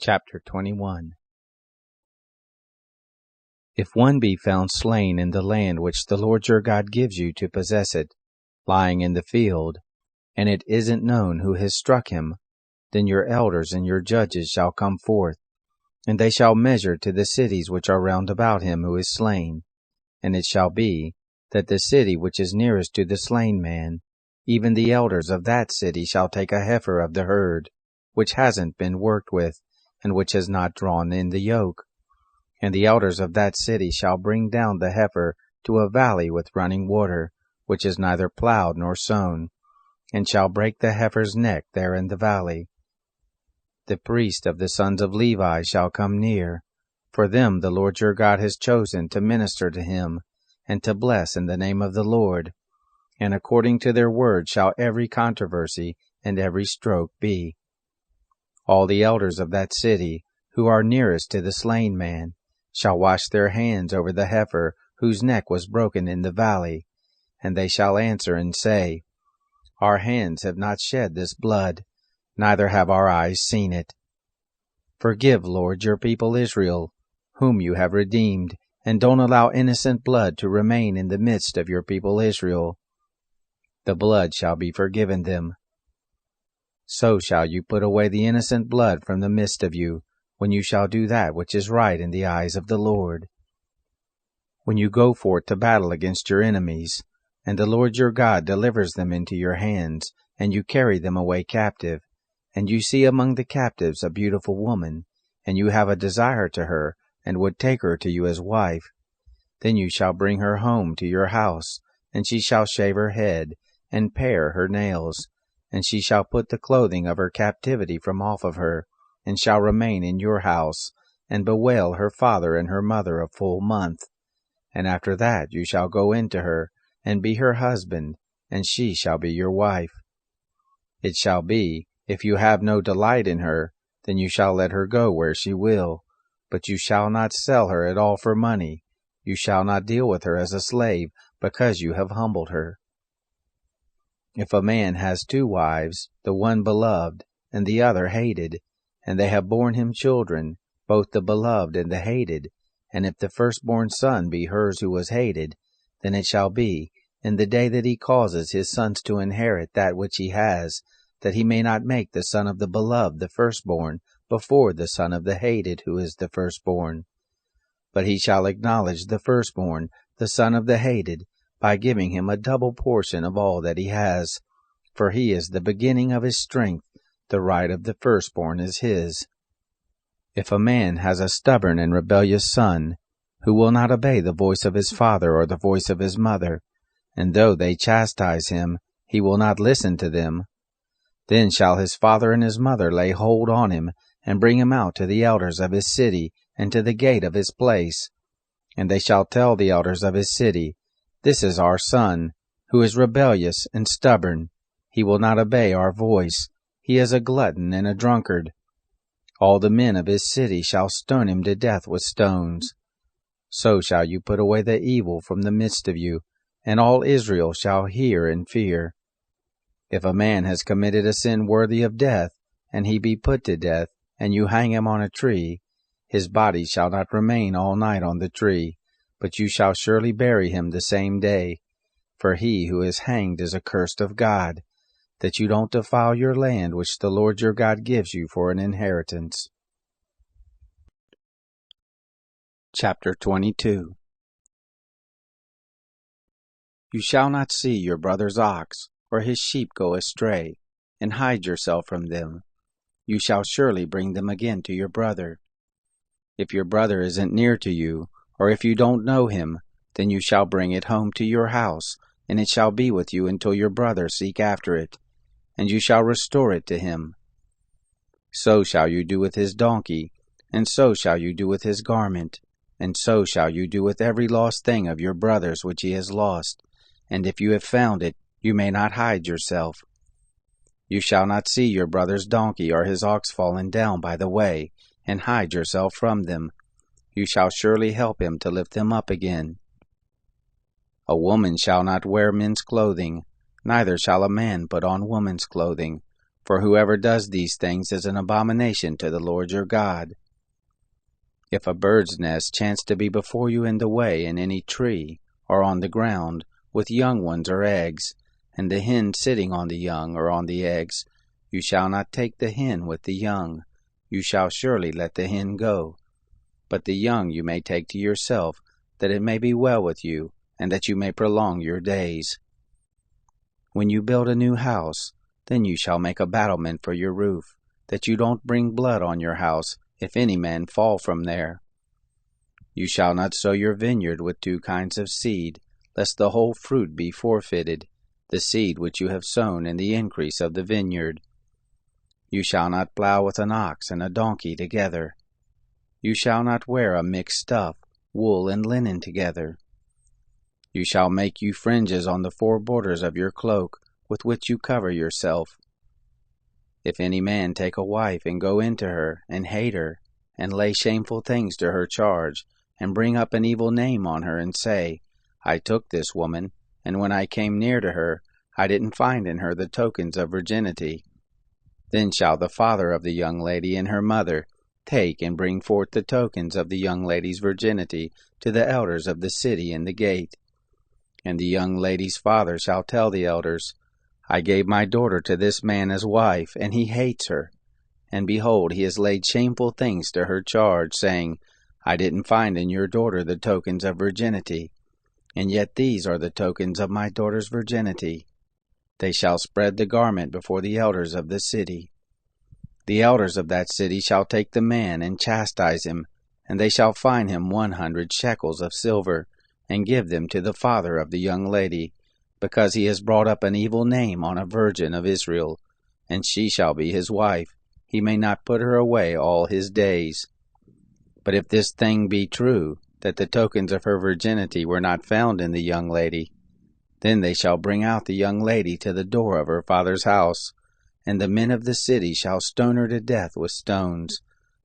Chapter 21. If one be found slain in the land which the Lord your God gives you to possess it, lying in the field, and it isn't known who has struck him, then your elders and your judges shall come forth, and they shall measure to the cities which are round about him who is slain. And it shall be, that the city which is nearest to the slain man, even the elders of that city shall take a heifer of the herd, which hasn't been worked with, and which has not drawn in the yoke. And the elders of that city shall bring down the heifer to a valley with running water, which is neither plowed nor sown, and shall break the heifer's neck there in the valley. The priest of the sons of Levi shall come near, for them the Lord your God has chosen to minister to him, and to bless in the name of the Lord. And according to their word shall every controversy and every stroke be. All the elders of that city, who are nearest to the slain man, shall wash their hands over the heifer whose neck was broken in the valley, and they shall answer and say, Our hands have not shed this blood, neither have our eyes seen it. Forgive, Lord, your people Israel, whom you have redeemed, and don't allow innocent blood to remain in the midst of your people Israel. The blood shall be forgiven them. So shall you put away the innocent blood from the midst of you, when you shall do that which is right in the eyes of the Lord. When you go forth to battle against your enemies, and the Lord your God delivers them into your hands, and you carry them away captive, and you see among the captives a beautiful woman, and you have a desire to her, and would take her to you as wife, then you shall bring her home to your house, and she shall shave her head, and pare her nails, and she shall put the clothing of her captivity from off of her, and shall remain in your house, and bewail her father and her mother a full month. And after that you shall go into her, and be her husband, and she shall be your wife. It shall be, if you have no delight in her, then you shall let her go where she will, but you shall not sell her at all for money. You shall not deal with her as a slave, because you have humbled her. If a man has 2 wives, the one beloved, and the other hated, and they have borne him children, both the beloved and the hated, and if the firstborn son be hers who was hated, then it shall be, in the day that he causes his sons to inherit that which he has, that he may not make the son of the beloved the firstborn before the son of the hated who is the firstborn. But he shall acknowledge the firstborn, the son of the hated, by giving him a double portion of all that he has, for he is the beginning of his strength, the right of the firstborn is his. If a man has a stubborn and rebellious son, who will not obey the voice of his father or the voice of his mother, and though they chastise him, he will not listen to them, then shall his father and his mother lay hold on him, and bring him out to the elders of his city, and to the gate of his place. And they shall tell the elders of his city, This is our son, who is rebellious and stubborn. He will not obey our voice. He is a glutton and a drunkard. All the men of his city shall stone him to death with stones. So shall you put away the evil from the midst of you, and all Israel shall hear and fear. If a man has committed a sin worthy of death, and he be put to death, and you hang him on a tree, his body shall not remain all night on the tree, but you shall surely bury him the same day. For he who is hanged is accursed of God, that you don't defile your land which the Lord your God gives you for an inheritance. Chapter 22. You shall not see your brother's ox, or his sheep go astray, and hide yourself from them. You shall surely bring them again to your brother. If your brother isn't near to you, or if you don't know him, then you shall bring it home to your house, and it shall be with you until your brother seek after it, and you shall restore it to him. So shall you do with his donkey, and so shall you do with his garment, and so shall you do with every lost thing of your brother's which he has lost. And if you have found it, you may not hide yourself. You shall not see your brother's donkey or his ox fallen down by the way, and hide yourself from them. You shall surely help him to lift them up again. A woman shall not wear men's clothing, neither shall a man put on woman's clothing, For whoever does these things is an abomination to the Lord your God. If a bird's nest chance to be before you in the way in any tree, or on the ground, with young ones or eggs, and the hen sitting on the young or on the eggs, you shall not take the hen with the young. You shall surely let the hen go. But the young you may take to yourself, that it may be well with you, and that you may prolong your days. When you build a new house, then you shall make a battlement for your roof, that you don't bring blood on your house, if any man fall from there. You shall not sow your vineyard with two kinds of seed, lest the whole fruit be forfeited, the seed which you have sown in the increase of the vineyard. You shall not plow with an ox and a donkey together. You shall not wear a mixed stuff, wool and linen together. You shall make you fringes on the four borders of your cloak, with which you cover yourself. If any man take a wife and go into her, and hate her, and lay shameful things to her charge, and bring up an evil name on her, and say, I took this woman, and when I came near to her, I didn't find in her the tokens of virginity, then shall the father of the young lady and her mother take and bring forth the tokens of the young lady's virginity to the elders of the city in the gate. And the young lady's father shall tell the elders, I gave my daughter to this man as wife, and he hates her. And behold, he has laid shameful things to her charge, saying, I didn't find in your daughter the tokens of virginity, and yet these are the tokens of my daughter's virginity. They shall spread the garment before the elders of the city. The elders of that city shall take the man and chastise him, and they shall fine him 100 shekels of silver, and give them to the father of the young lady, because he has brought up an evil name on a virgin of Israel, and she shall be his wife. He may not put her away all his days. But if this thing be true, that the tokens of her virginity were not found in the young lady, then they shall bring out the young lady to the door of her father's house, and the men of the city shall stone her to death with stones,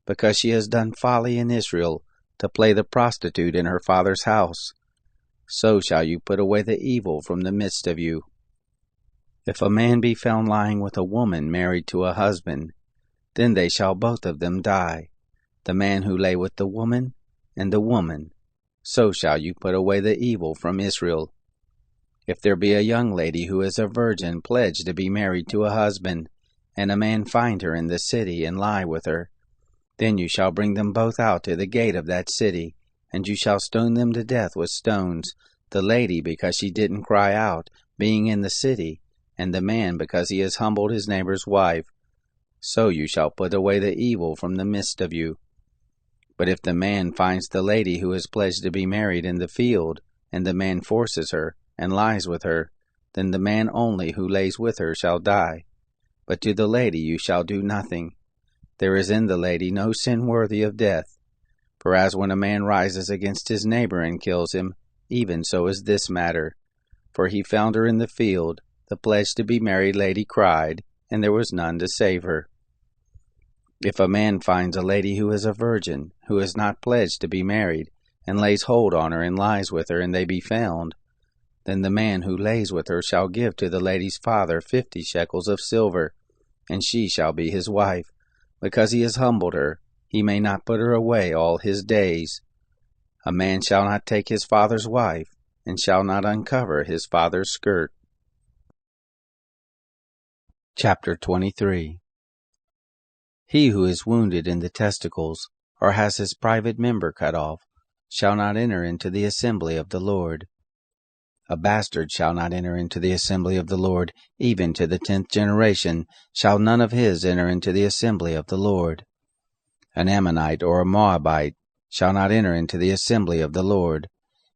because she has done folly in Israel, to play the prostitute in her father's house. So shall you put away the evil from the midst of you. If a man be found lying with a woman married to a husband, then they shall both of them die, the man who lay with the woman, and the woman. So shall you put away the evil from Israel. If there be a young lady who is a virgin pledged to be married to a husband, and a man find her in the city and lie with her, then you shall bring them both out to the gate of that city, and you shall stone them to death with stones, the lady because she didn't cry out, being in the city, and the man because he has humbled his neighbor's wife. So you shall put away the evil from the midst of you. But if the man finds the lady who is pledged to be married in the field, and the man forces her, and lies with her, then the man only who lays with her shall die. But to the lady you shall do nothing. There is in the lady no sin worthy of death. For as when a man rises against his neighbor and kills him, even so is this matter. For he found her in the field, the pledged to be married lady cried, and there was none to save her. If a man finds a lady who is a virgin, who is not pledged to be married, and lays hold on her and lies with her, and they be found, then the man who lays with her shall give to the lady's father 50 shekels of silver, and she shall be his wife, because he has humbled her. He may not put her away all his days. A man shall not take his father's wife, and shall not uncover his father's skirt. Chapter 23. He who is wounded in the testicles, or has his private member cut off, shall not enter into the assembly of the Lord. A bastard shall not enter into the assembly of the Lord, even to the 10th generation shall none of his enter into the assembly of the Lord. An Ammonite or a Moabite shall not enter into the assembly of the Lord.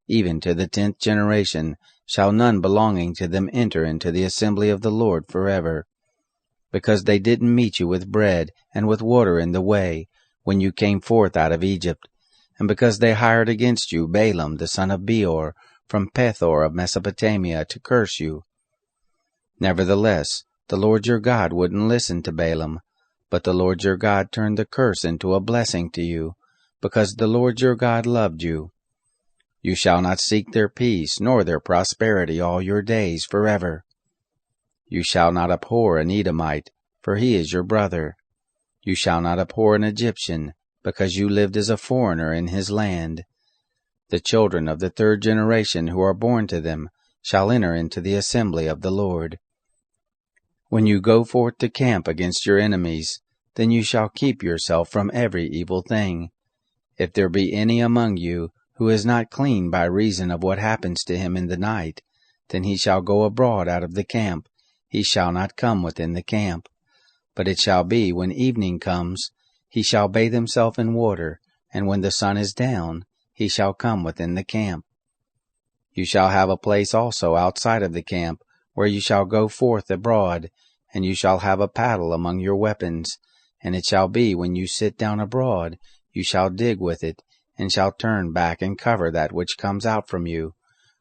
Even to the 10th generation shall none belonging to them enter into the assembly of the Lord forever. Because they didn't meet you with bread and with water in the way, when you came forth out of Egypt, and because they hired against you Balaam the son of Beor, from Pethor of Mesopotamia, to curse you. Nevertheless, the Lord your God wouldn't listen to Balaam, but the Lord your God turned the curse into a blessing to you, because the Lord your God loved you. You shall not seek their peace, nor their prosperity all your days forever. You shall not abhor an Edomite, for he is your brother. You shall not abhor an Egyptian, because you lived as a foreigner in his land. The children of the third generation who are born to them shall enter into the assembly of the Lord. When you go forth to camp against your enemies, then you shall keep yourself from every evil thing. If there be any among you who is not clean by reason of what happens to him in the night, then he shall go abroad out of the camp, he shall not come within the camp. But it shall be, when evening comes, he shall bathe himself in water, and when the sun is down, he shall come within the camp. You shall have a place also outside of the camp, where you shall go forth abroad, and you shall have a paddle among your weapons. And it shall be, when you sit down abroad, you shall dig with it, and shall turn back and cover that which comes out from you.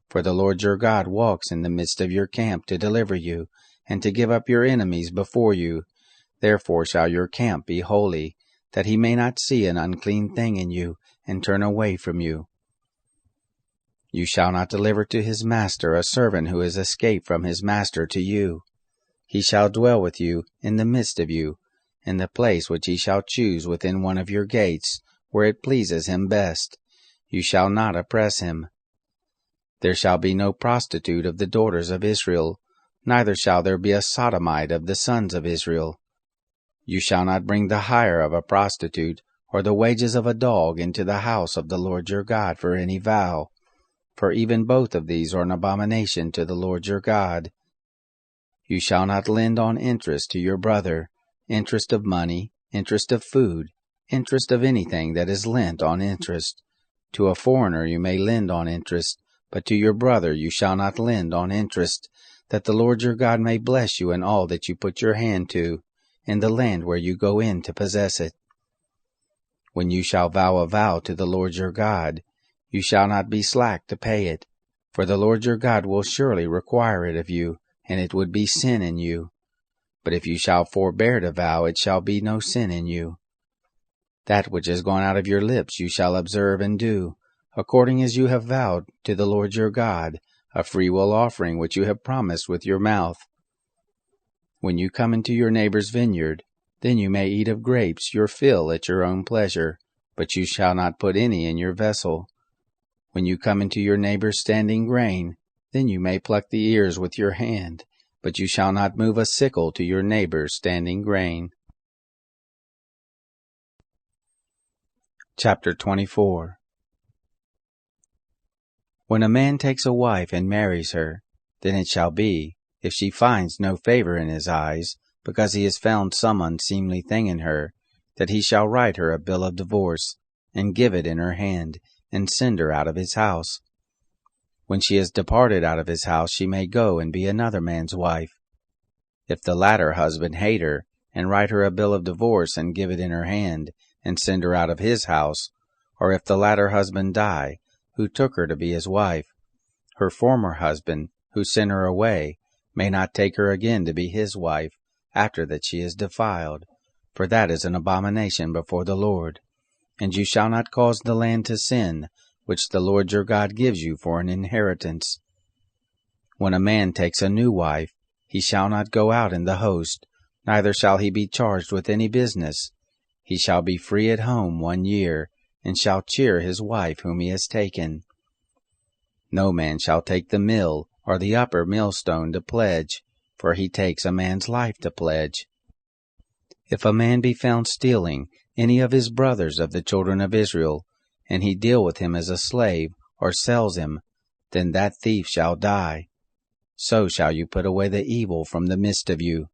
For the Lord your God walks in the midst of your camp to deliver you, and to give up your enemies before you. Therefore shall your camp be holy, that he may not see an unclean thing in you, and turn away from you. You shall not deliver to his master a servant who is escaped from his master to you. He shall dwell with you in the midst of you, in the place which he shall choose within one of your gates, where it pleases him best. You shall not oppress him. There shall be no prostitute of the daughters of Israel, neither shall there be a sodomite of the sons of Israel. You shall not bring the hire of a prostitute, or the wages of a dog into the house of the Lord your God for any vow, for even both of these are an abomination to the Lord your God. You shall not lend on interest to your brother, interest of money, interest of food, interest of anything that is lent on interest. To a foreigner you may lend on interest, but to your brother you shall not lend on interest, that the Lord your God may bless you in all that you put your hand to, in the land where you go in to possess it. When you shall vow a vow to the Lord your God, you shall not be slack to pay it, for the Lord your God will surely require it of you, and it would be sin in you. But if you shall forbear to vow, it shall be no sin in you. That which is gone out of your lips you shall observe and do, according as you have vowed to the Lord your God, a freewill offering which you have promised with your mouth. When you come into your neighbor's vineyard, then you may eat of grapes your fill at your own pleasure, but you shall not put any in your vessel. When you come into your neighbor's standing grain, then you may pluck the ears with your hand, but you shall not move a sickle to your neighbor's standing grain. Chapter 24. When a man takes a wife and marries her, then it shall be, if she finds no favor in his eyes, because he has found some unseemly thing in her, that he shall write her a bill of divorce, and give it in her hand, and send her out of his house. When she has departed out of his house, she may go and be another man's wife. If the latter husband hate her, and write her a bill of divorce, and give it in her hand, and send her out of his house, or if the latter husband die, who took her to be his wife, her former husband, who sent her away, may not take her again to be his wife, after that she is defiled, for that is an abomination before the Lord. And you shall not cause the land to sin, which the Lord your God gives you for an inheritance. When a man takes a new wife, he shall not go out in the host, neither shall he be charged with any business. He shall be free at home 1 year, and shall cheer his wife whom he has taken. No man shall take the mill or the upper millstone to pledge, for he takes a man's life to pledge. If a man be found stealing any of his brothers of the children of Israel, and he deal with him as a slave, or sells him, then that thief shall die. So shall you put away the evil from the midst of you.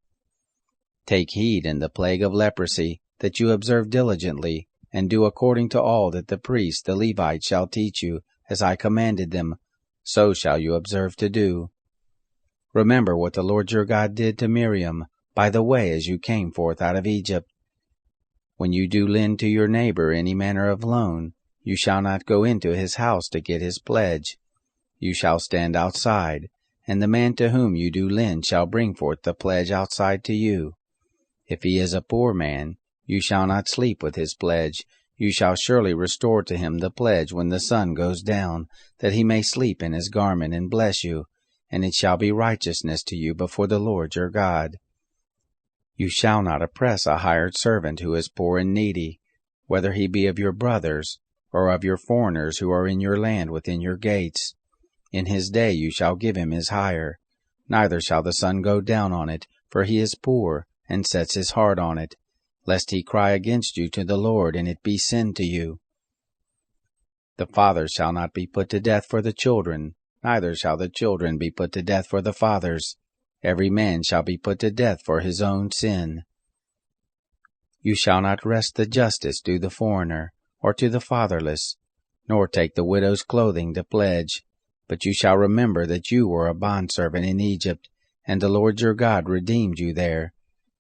Take heed in the plague of leprosy, that you observe diligently, and do according to all that the priests the Levites shall teach you, as I commanded them, so shall you observe to do. Remember what the Lord your God did to Miriam, by the way as you came forth out of Egypt. When you do lend to your neighbor any manner of loan, you shall not go into his house to get his pledge. You shall stand outside, and the man to whom you do lend shall bring forth the pledge outside to you. If he is a poor man, you shall not sleep with his pledge. You shall surely restore to him the pledge when the sun goes down, that he may sleep in his garment and bless you, and it shall be righteousness to you before the Lord your God. You shall not oppress a hired servant who is poor and needy, whether he be of your brothers, or of your foreigners who are in your land within your gates. In his day you shall give him his hire, neither shall the sun go down on it, for he is poor, and sets his heart on it, lest he cry against you to the Lord, and it be sin to you. The fathers shall not be put to death for the children, neither shall the children be put to death for the fathers. Every man shall be put to death for his own sin. You shall not wrest the justice to the foreigner, or to the fatherless, nor take the widow's clothing to pledge, but you shall remember that you were a bondservant in Egypt, and the Lord your God redeemed you there.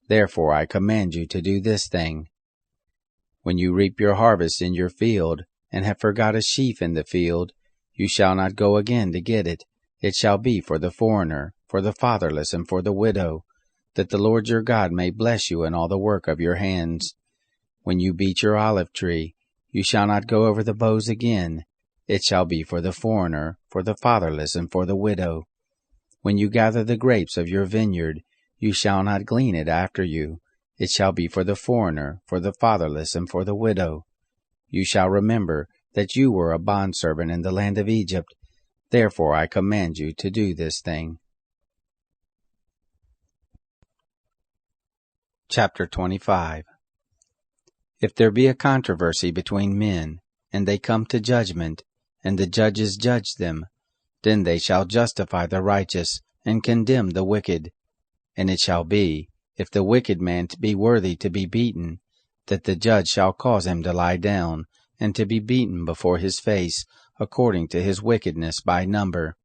Therefore I command you to do this thing. When you reap your harvest in your field, and have forgot a sheaf in the field, you shall not go again to get it. It shall be for the foreigner, for the fatherless, and for the widow, that the Lord your God may bless you in all the work of your hands. When you beat your olive tree, you shall not go over the boughs again. It shall be for the foreigner, for the fatherless, and for the widow. When you gather the grapes of your vineyard, you shall not glean it after you. It shall be for the foreigner, for the fatherless, and for the widow. You shall remember that you were a bondservant in the land of Egypt. Therefore I command you to do this thing. Chapter 25. If there be a controversy between men, and they come to judgment, and the judges judge them, then they shall justify the righteous, and condemn the wicked. And it shall be, if the wicked man be worthy to be beaten, that the judge shall cause him to lie down, and to be beaten before his face, according to his wickedness by number.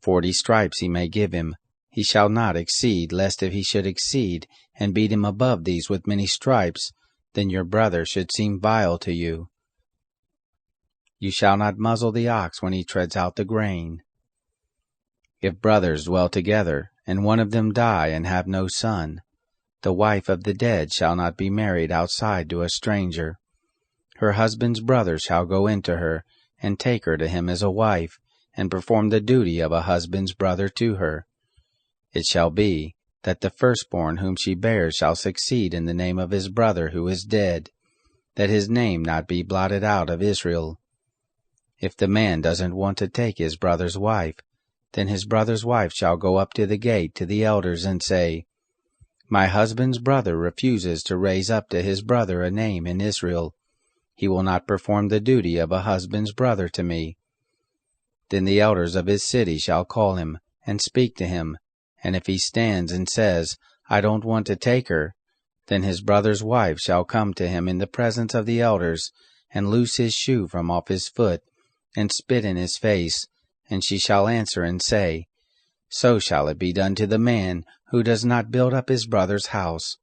40 stripes he may give him. He shall not exceed, lest if he should exceed, and beat him above these with many stripes, then your brother should seem vile to you. You shall not muzzle the ox when he treads out the grain. If brothers dwell together, and one of them die and have no son, the wife of the dead shall not be married outside to a stranger. Her husband's brother shall go into her, and take her to him as a wife, and perform the duty of a husband's brother to her. It shall be, that the firstborn whom she bears shall succeed in the name of his brother who is dead, that his name not be blotted out of Israel. If the man doesn't want to take his brother's wife, then his brother's wife shall go up to the gate to the elders and say, My husband's brother refuses to raise up to his brother a name in Israel. He will not perform the duty of a husband's brother to me. Then the elders of his city shall call him, and speak to him, and if he stands and says, I don't want to take her, then his brother's wife shall come to him in the presence of the elders, and loose his shoe from off his foot, and spit in his face, and she shall answer and say, So shall it be done to the man who does not build up his brother's house.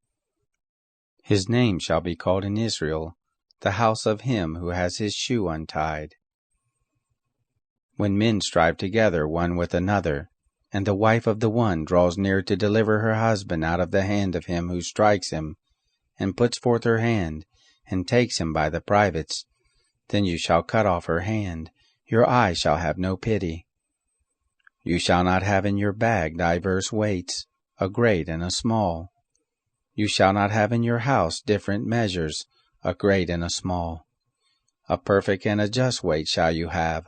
His name shall be called in Israel, the house of him who has his shoe untied. When men strive together one with another, and the wife of the one draws near to deliver her husband out of the hand of him who strikes him, and puts forth her hand, and takes him by the privates, then you shall cut off her hand. Your eye shall have no pity. You shall not have in your bag diverse weights, a great and a small. You shall not have in your house different measures, a great and a small. A perfect and a just weight shall you have,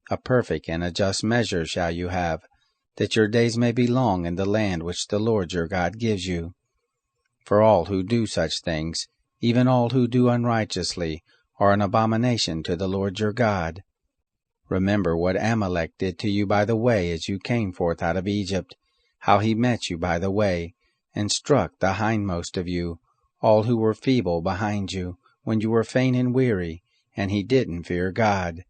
a perfect and a just measure shall you have, that your days may be long in the land which the Lord your God gives you. For all who do such things, even all who do unrighteously, are an abomination to the Lord your God. Remember what Amalek did to you by the way as you came forth out of Egypt, how he met you by the way, and struck the hindmost of you, all who were feeble behind you, when you were faint and weary, and he didn't fear God.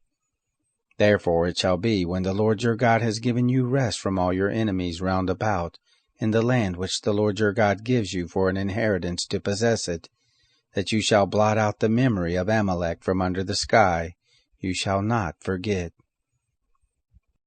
Therefore it shall be, when the Lord your God has given you rest from all your enemies round about, in the land which the Lord your God gives you for an inheritance to possess it, that you shall blot out the memory of Amalek from under the sky. You shall not forget.